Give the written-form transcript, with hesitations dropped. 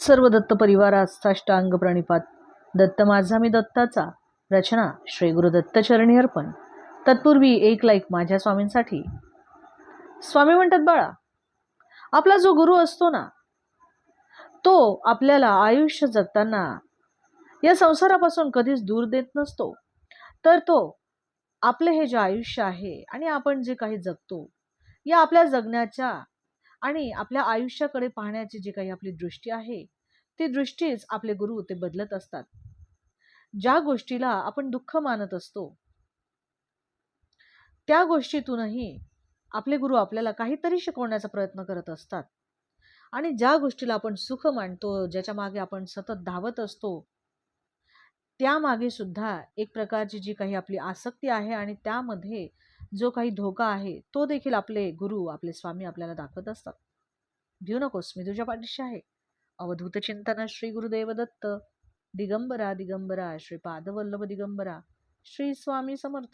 सर्व दत्त परिवारास साष्टांग प्रणिपात. दत्त माझा मी दत्ताचा. रचना श्री गुरुदत्त चरणी अर्पण. तत्पूर्वी एक लाईक माझ्या स्वामींसाठी. स्वामी म्हणतात, बाळा, आपला जो गुरु असतो ना, तो आपल्याला आयुष्य जगताना या संसारापासून कधीच दूर देत नसतो. तर तो आपले हे जे आयुष्य आहे आणि आपण जे काही जगतो, या आपल्या जगण्याच्या आणि आपल्या आयुष्याकडे पाहण्याची जी काही आपली दृष्टी आहे, ती दृष्टीच आपले गुरु ते बदलत असतात. ज्या गोष्टीला आपण दुःख मानत असतो, त्या गोष्टीतूनही आपले गुरु आपल्याला काहीतरी शिकवण्याचा प्रयत्न करत असतात. आणि ज्या गोष्टीला आपण सुख मानतो, ज्याच्या मागे आपण सतत धावत असतो, त्यामागे सुद्धा एक प्रकारची जी काही आपली आसक्ती आहे आणि त्यामध्ये जो काही धोका आहे, तो देखील आपले गुरु, आपले स्वामी आपल्याला दाखवत असतात. भिऊ नकोस, मी तुझ्या पाठीशी आहे. अवधूत चिंतन श्री गुरुदेव दत्त. दिगंबरा दिगंबरा श्रीपाद वल्लभ दिगंबरा. श्री स्वामी समर्थ.